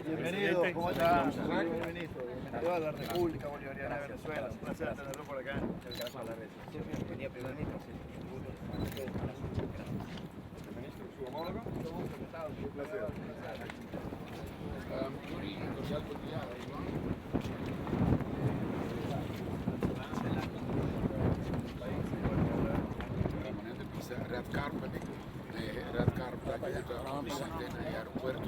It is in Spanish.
Bienvenido, ¿cómo está? Bienvenido. De la República Bolivariana de Venezuela, es un placer tenerlo por acá. Venía primero ministro, su homólogo. Un placer. Red Carpet ayuda a Vicente en el aeropuerto.